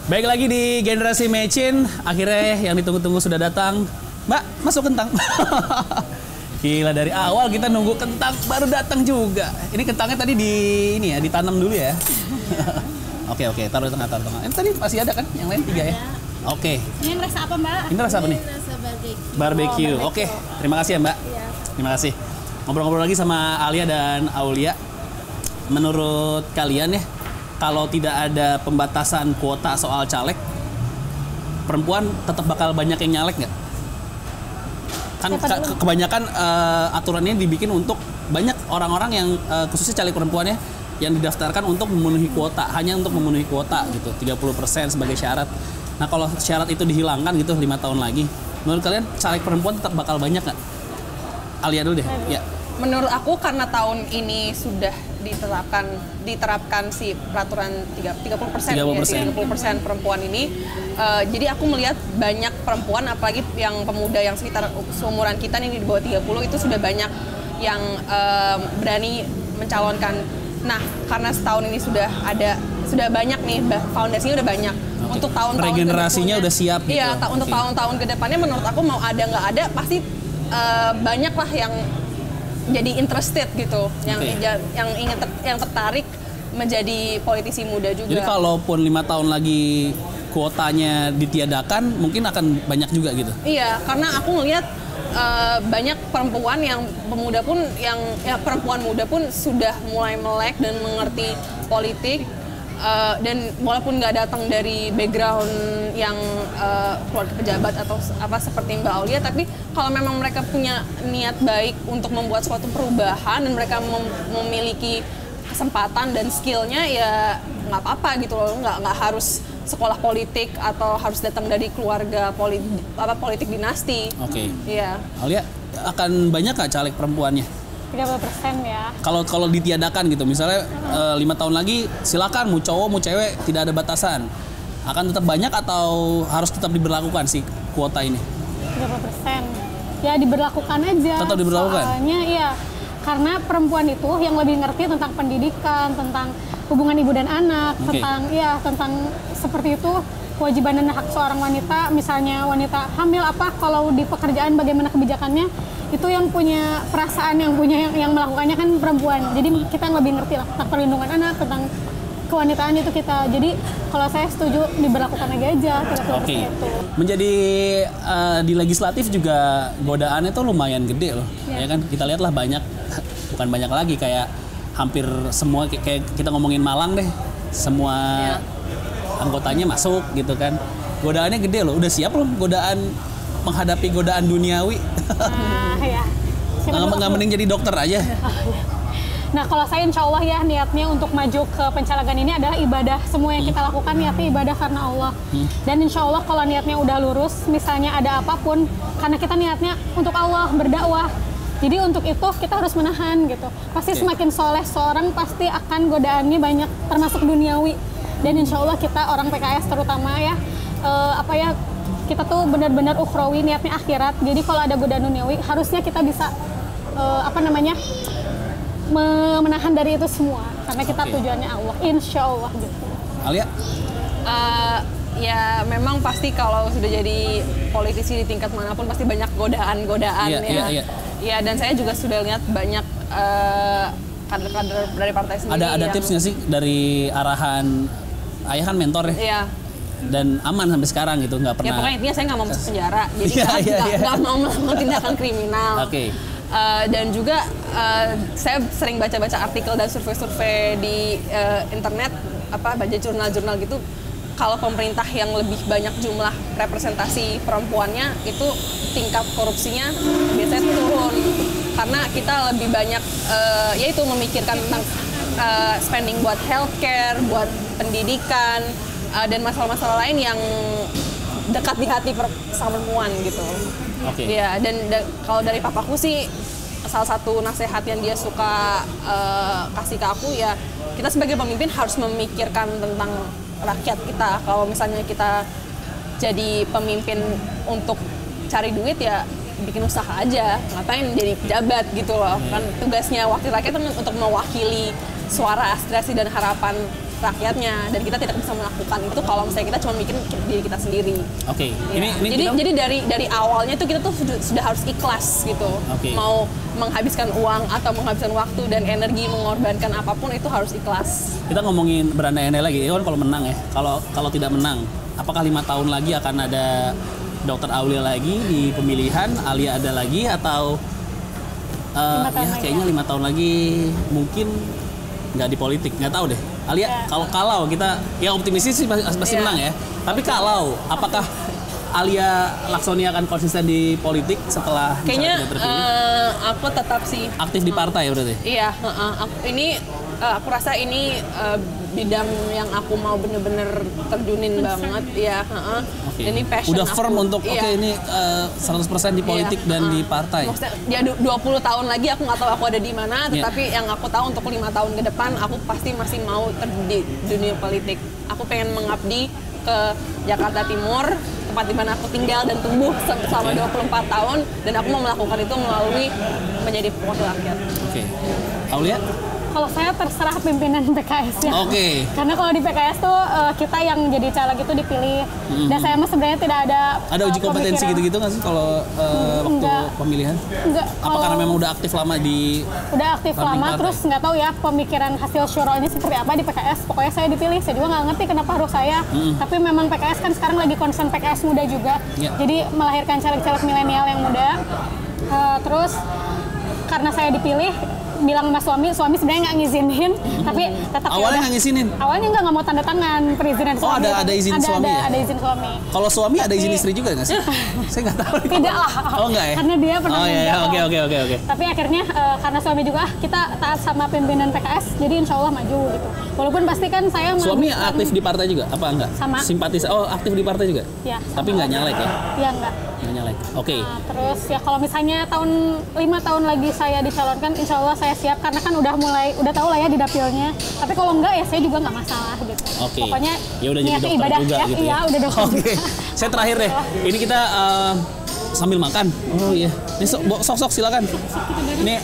Baik lagi di Generasi Mecin, akhirnya yang ditunggu-tunggu sudah datang. Mbak, masuk kentang. Gila, dari awal kita nunggu kentang baru datang juga. Ini kentangnya tadi ditanam dulu ya. Oke, taruh di tengah. Ini tadi masih ada kan yang lain 3 ya? Oke. Ini rasa apa, Mbak? Ini rasa apa nih? Rasa barbecue. Oke, terima kasih ya Mbak. Iya. Terima kasih. Ngobrol-ngobrol lagi sama Alia dan Aulia. Menurut kalian ya, kalau tidak ada pembatasan kuota soal caleg, perempuan tetap bakal banyak yang nyalek nggak? Kan kebanyakan aturannya dibikin untuk banyak orang-orang yang khususnya caleg perempuannya yang didaftarkan untuk memenuhi kuota, hanya untuk memenuhi kuota gitu, 30% sebagai syarat. Nah kalau syarat itu dihilangkan gitu 5 tahun lagi, menurut kalian caleg perempuan tetap bakal banyak nggak? Alia dulu deh. Ya. Menurut aku karena tahun ini sudah diterapkan si peraturan 30% perempuan ini, jadi aku melihat banyak perempuan, apalagi yang pemuda yang sekitar seumuran kita nih di bawah 30 itu sudah banyak yang berani mencalonkan. Nah, karena setahun ini sudah banyak nih, foundasinya udah banyak. Untuk tahun-tahun regenerasinya udah siap gitu. Iya, untuk tahun-tahun kedepannya menurut aku mau ada nggak ada pasti banyak lah yang jadi interested gitu, yang tertarik menjadi politisi muda juga. Jadi kalaupun 5 tahun lagi kuotanya ditiadakan, mungkin akan banyak juga gitu. Iya, karena aku ngelihat banyak perempuan yang pemuda pun perempuan muda pun sudah mulai melek dan mengerti politik. Dan walaupun nggak datang dari background yang keluarga pejabat atau apa seperti Mbak Aulia, tapi kalau memang mereka punya niat baik untuk membuat suatu perubahan dan mereka memiliki kesempatan dan skillnya, ya nggak apa-apa gitu loh, nggak harus sekolah politik atau harus datang dari keluarga politik dinasti. Oke. Iya. Aulia, akan banyak nggak caleg perempuannya? 30% ya. Kalau ditiadakan gitu, misalnya 5 tahun lagi silakan mau cowok mau cewek tidak ada batasan, akan tetap banyak atau harus tetap diberlakukan sih kuota ini? 30%. Ya diberlakukan aja. Tetap diberlakukan? Soalnya iya, karena perempuan itu yang lebih ngerti tentang pendidikan, tentang hubungan ibu dan anak, tentang seperti itu, kewajiban dan hak seorang wanita. Misalnya wanita hamil kalau di pekerjaan bagaimana kebijakannya, itu yang punya perasaan, yang melakukannya kan perempuan. Jadi kita yang lebih ngerti lah tentang perlindungan anak, tentang kewanitaan itu kita. Jadi kalau saya setuju diberlakukan aja. Oke. Menjadi di legislatif juga godaannya tuh lumayan gede loh. Ya kan, kita lihatlah bukan banyak lagi, kayak hampir semua, kayak kita ngomongin Malang deh, semua anggotanya masuk gitu kan. Godaannya gede loh. Udah siap loh menghadapi godaan duniawi? Ya. Nggak mending jadi dokter aja? Nah, kalau saya insya Allah ya niatnya untuk maju ke pencalegan ini adalah ibadah. Semua yang kita lakukan niatnya ibadah karena Allah. Dan insya Allah kalau niatnya udah lurus, misalnya ada apapun, karena kita niatnya untuk Allah, berdakwah. Jadi untuk itu kita harus menahan gitu. Pasti semakin soleh seorang pasti akan godaannya banyak, termasuk duniawi. Dan insya Allah kita orang PKS terutama ya, kita tuh benar-benar ukhrawi, niatnya akhirat. Jadi kalau ada godaan duniawi, harusnya kita bisa menahan dari itu semua. Karena kita tujuannya Allah, insya Allah gitu. Alia? Ya memang pasti kalau sudah jadi politisi di tingkat manapun pasti banyak godaan-godaan ya. Dan saya juga sudah lihat banyak kader-kader dari partai sendiri. Ada tips nggak sih dari arahan ayah, kan mentor ya? Iya. Dan aman sampai sekarang gitu, nggak pernah. Ya pokoknya intinya saya nggak mau masuk penjara, jadi nggak mau melakukan tindakan kriminal. Oke. Dan juga saya sering baca-baca artikel dan survei-survei di internet, baca jurnal-jurnal gitu. Kalau pemerintah yang lebih banyak jumlah representasi perempuannya, itu tingkat korupsinya biasanya turun. Karena kita lebih banyak yaitu memikirkan tentang spending buat healthcare, buat pendidikan, dan masalah-masalah lain yang dekat di hati sama perempuan gitu. Ya, dan kalau dari papaku sih, salah satu nasihat yang dia suka kasih ke aku ya, kita sebagai pemimpin harus memikirkan tentang rakyat kita. Kalau misalnya kita jadi pemimpin untuk cari duit, ya bikin usaha aja, ngapain jadi pejabat gitu loh. Kan tugasnya wakil rakyat kan untuk mewakili suara, aspirasi dan harapan rakyatnya, dan kita tidak bisa melakukan itu kalau misalnya kita cuma mikir diri kita sendiri. Oke. Ya. Jadi dari awalnya tuh kita tuh sudah harus ikhlas gitu. Mau menghabiskan uang atau menghabiskan waktu dan energi, mengorbankan apapun itu harus ikhlas. Kita ngomongin berandai-andai lagi, kan kalau menang ya. Kalau tidak menang, apakah 5 tahun lagi akan ada Dr. Aulia lagi di pemilihan, Alia ada lagi, atau ya kayaknya 5 tahun lagi mungkin nggak di politik, nggak tahu deh. Alia, kalau kita ya optimis sih pasti menang ya. Tapi kalau apakah Alia Laksoni akan konsisten di politik setelah kayaknya terpilih? Aku tetap sih aktif di partai berarti. Iya, aku rasa ini bidang yang aku mau bener-bener terjunin banget ya. Ini passion udah firm aku. Untuk ini 100% di politik dan di partai. Maksudnya ya 20 tahun lagi aku nggak tahu aku ada di mana, tetapi yang aku tahu untuk 5 tahun ke depan aku pasti masih mau di dunia politik. Aku pengen mengabdi ke Jakarta Timur, tempat di mana aku tinggal dan tumbuh selama 24 tahun, dan aku mau melakukan itu melalui menjadi wakil rakyat. Oke. Aulia? Kalau saya terserah pimpinan PKS ya. Karena kalau di PKS tuh kita yang jadi caleg itu dipilih. Dan saya mah sebenarnya tidak ada uji kompetensi gitu-gitu nggak sih kalau waktu pemilihan? Enggak. Apa karena memang udah aktif lama di? Udah aktif lama, terus nggak tahu ya pemikiran hasil syuronya seperti apa di PKS. Pokoknya saya dipilih. Saya juga nggak ngerti kenapa harus saya. Tapi memang PKS kan sekarang lagi concern PKS muda juga. Jadi melahirkan caleg-caleg milenial yang muda. Terus karena saya dipilih, bilang sama suami sebenarnya nggak ngizinin, tapi tetap awalnya nggak ngizinin. Awalnya nggak mau tanda tangan perizinan suami. Ada izin suami ya? Ada izin suami. Kalau suami ada izin istri juga nggak sih? Saya nggak tahu. Tidak lah. Nggak ya? Karena dia pernah. Oke. Tapi akhirnya karena suami juga kita taat sama pimpinan PKS, jadi insya Allah maju gitu. Walaupun pasti kan saya suami aktif di partai juga apa enggak? Sama. Simpatis. Aktif di partai juga? Ya. Tapi nggak nyalek ya? Iya nggak. Nyalek. Oke. Terus ya kalau misalnya 5 tahun lagi saya dicalonkan, insya Allah saya siap karena kan udah tahu lah ya di dapilnya. Tapi kalau enggak ya saya juga nggak masalah gitu. Pokoknya ya udah jadi dokter ibadah juga ya, gitu. Iya, udah dokter. Saya terakhir deh. Ini kita sambil makan. Oh iya. Ini sok silakan. Ini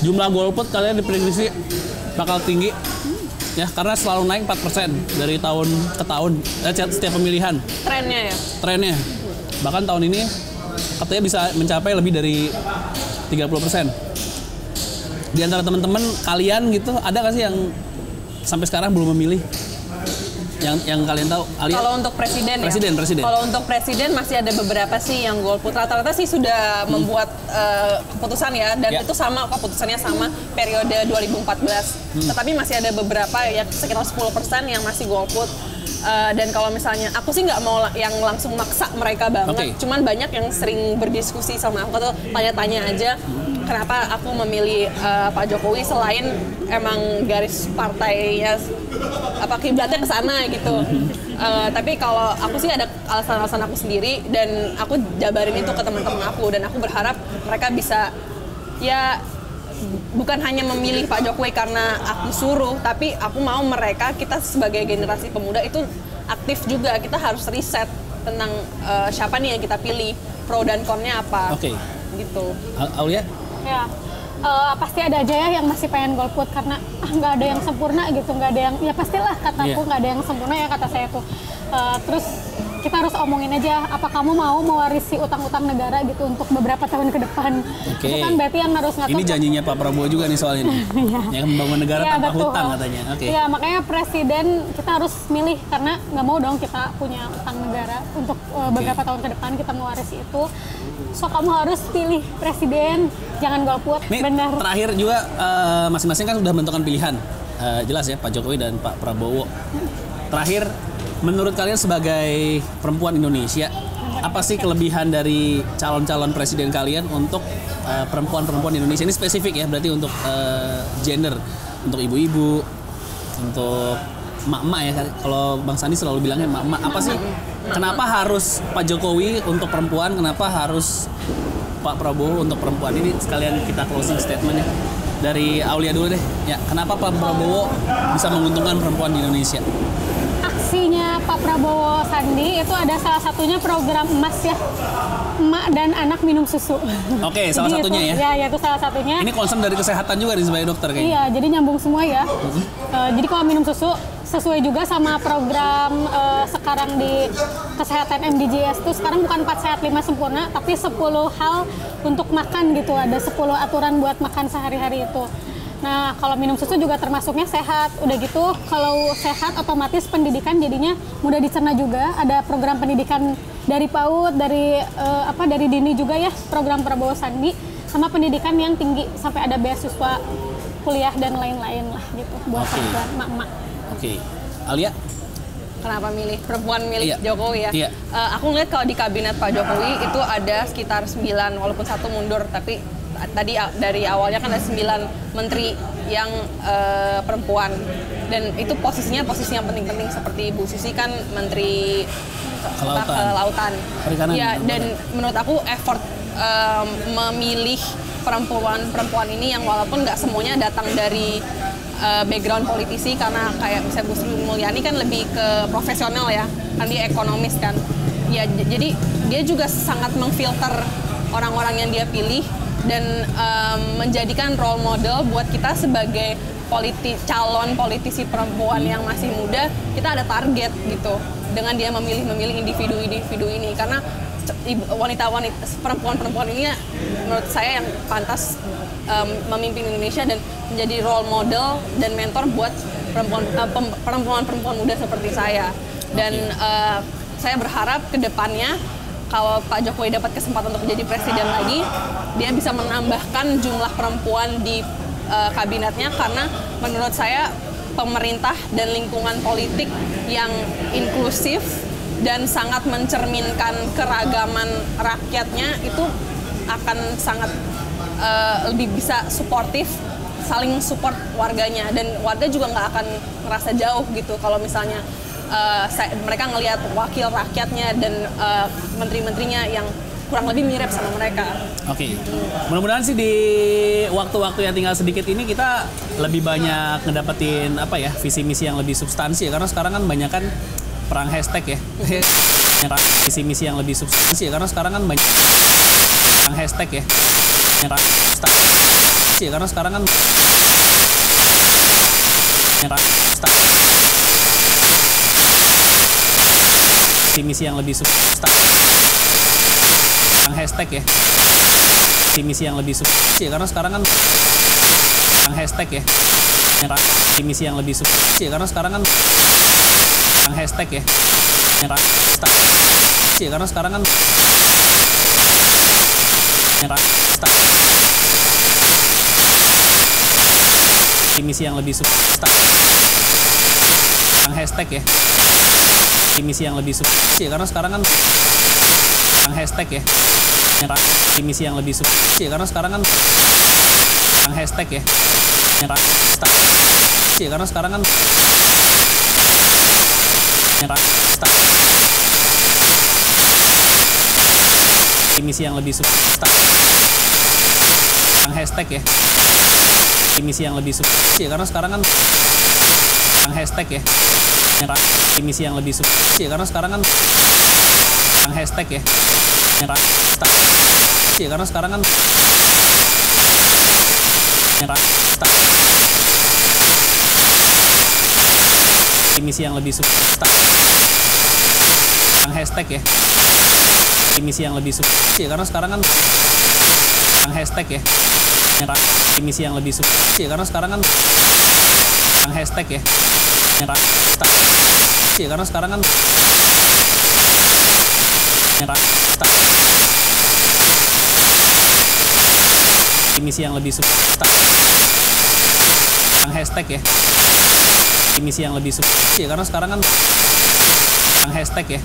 jumlah golput kalian diprediksi bakal tinggi. Ya, karena selalu naik 4% dari tahun ke tahun setiap pemilihan. Trennya. Bahkan tahun ini katanya bisa mencapai lebih dari 30%. Di antara teman-teman kalian gitu, ada nggak sih yang sampai sekarang belum memilih? Yang kalian tahu? Kalau untuk presiden. Kalau untuk presiden masih ada beberapa sih yang golput. Rata-rata sih sudah membuat keputusan ya, dan itu sama keputusannya sama periode 2014. Tetapi masih ada beberapa ya sekitar 10% yang masih golput. Dan kalau misalnya aku sih nggak mau yang langsung maksa mereka banget, cuman banyak yang sering berdiskusi sama aku tuh tanya-tanya aja kenapa aku memilih Pak Jokowi selain emang garis partainya kiblatnya ke sana gitu. Tapi kalau aku sih ada alasan-alasan aku sendiri dan aku jabarin itu ke teman-teman aku, dan aku berharap mereka bisa ya bukan hanya memilih Pak Jokowi karena aku suruh, tapi aku mau kita sebagai generasi pemuda itu aktif juga. Kita harus riset tentang siapa nih yang kita pilih, pro dan konnya apa. Gitu. Aulia? Ya, pasti ada aja ya yang masih pengen golput karena nggak ada yang sempurna gitu, nggak ada yang ya pastilah kataku nggak ada yang sempurna ya kata saya tuh. Terus kita harus omongin aja, apa kamu mau mewarisi utang-utang negara gitu untuk beberapa tahun ke depan. Itu kan berarti yang harus ngatur. Ini janjinya Pak Prabowo juga nih soal ini. Yang membangun negara tanpa hutang katanya. Iya, makanya presiden kita harus milih karena nggak mau dong kita punya utang negara untuk beberapa tahun ke depan kita mewarisi itu. So kamu harus pilih presiden, jangan golput. Benar. Terakhir juga masing-masing kan sudah menentukan pilihan. Jelas ya Pak Jokowi dan Pak Prabowo. Terakhir, menurut kalian sebagai perempuan Indonesia, apa sih kelebihan dari calon-calon presiden kalian untuk perempuan-perempuan Indonesia? Ini spesifik ya, berarti untuk gender, untuk ibu-ibu, untuk emak-emak ya. Kalau Bang Sandi selalu bilangnya emak-emak. Apa sih? Kenapa harus Pak Jokowi untuk perempuan? Kenapa harus Pak Prabowo untuk perempuan? Ini sekalian kita closing statement ya. Dari Aulia dulu deh. Ya, kenapa Pak Prabowo bisa menguntungkan perempuan di Indonesia? visinya Pak Prabowo Sandi itu ada salah satunya program emas ya, emak dan anak minum susu. Oke, salah Jadi satunya itu, ya. Ya, itu salah satunya. Ini concern dari kesehatan juga nih sebagai dokter kayaknya. Iya, jadi nyambung semua ya. Jadi kalau minum susu sesuai juga sama program sekarang di kesehatan MDGs itu sekarang bukan 4 sehat 5 sempurna, tapi 10 hal untuk makan gitu. Ada 10 aturan buat makan sehari-hari itu. Nah, kalau minum susu juga termasuknya sehat. Udah gitu, kalau sehat otomatis pendidikan jadinya mudah dicerna juga. Ada program pendidikan dari PAUD, dari dini juga ya, program Prabowo Sandi, sama pendidikan yang tinggi sampai ada beasiswa kuliah dan lain-lain lah gitu buat perempuan emak-emak. Oke. Alia? Kenapa perempuan milih Iya. Jokowi ya? Iya. Aku ngeliat kalau di kabinet Pak Jokowi itu ada sekitar 9, walaupun 1 mundur, tapi tadi dari awalnya kan ada 9 menteri yang perempuan, dan itu posisi yang penting-penting, seperti Bu Susi kan menteri kelautan. Perikanan. Ya, dan menurut aku effort memilih perempuan ini yang walaupun nggak semuanya datang dari background politisi, karena kayak misalnya Bu Sri Mulyani kan lebih ke profesional ya, kan dia ekonomis kan. Ya, jadi dia juga sangat memfilter orang-orang yang dia pilih dan menjadikan role model buat kita sebagai calon politisi perempuan yang masih muda. Kita ada target gitu dengan dia memilih individu-individu ini, karena perempuan ini menurut saya yang pantas memimpin Indonesia dan menjadi role model dan mentor buat perempuan muda seperti saya. Dan saya berharap ke depannya kalau Pak Jokowi dapat kesempatan untuk menjadi presiden lagi, dia bisa menambahkan jumlah perempuan di kabinetnya, karena menurut saya pemerintah dan lingkungan politik yang inklusif dan sangat mencerminkan keragaman rakyatnya itu akan sangat lebih bisa suportif, saling support warganya, dan warga juga nggak akan ngerasa jauh gitu kalau misalnya mereka ngelihat wakil rakyatnya dan menteri-menterinya yang kurang lebih mirip sama mereka. Oke. Mudah-mudahan sih di waktu-waktu yang tinggal sedikit ini kita lebih banyak ngedapetin visi misi yang lebih substansi ya, karena sekarang kan banyak kan perang hashtag ya. Visi misi yang lebih substansi ya, karena sekarang kan banyak perang hashtag ya. Karena sekarang kan misi yang lebih substansi hashtag ya, misi yang lebih substansi karena sekarang kan hashtag ya, misi yang lebih substansi karena sekarang kan hashtag ya, karena sekarang kan misi yang lebih substansi hashtag ya, misi yang lebih substansi karena sekarang kan hashtag ya, misi yang lebih substansi karena sekarang kan hashtag ya, karena sekarang kan misi yang lebih substansi hashtag ya, misi yang lebih substansi karena sekarang kan hashtag ya, misi yang lebih substansi karena sekarang kan hashtag ya, karena sekarang kan misi yang lebih substansi hashtag ya, misi yang lebih substansi karena sekarang kan hashtag ya, misi yang lebih substansi karena sekarang kan hashtag ya, karena sekarang kan misi yang lebih substansi hashtag ya, misi yang lebih substansi karena sekarang kan hashtag ya,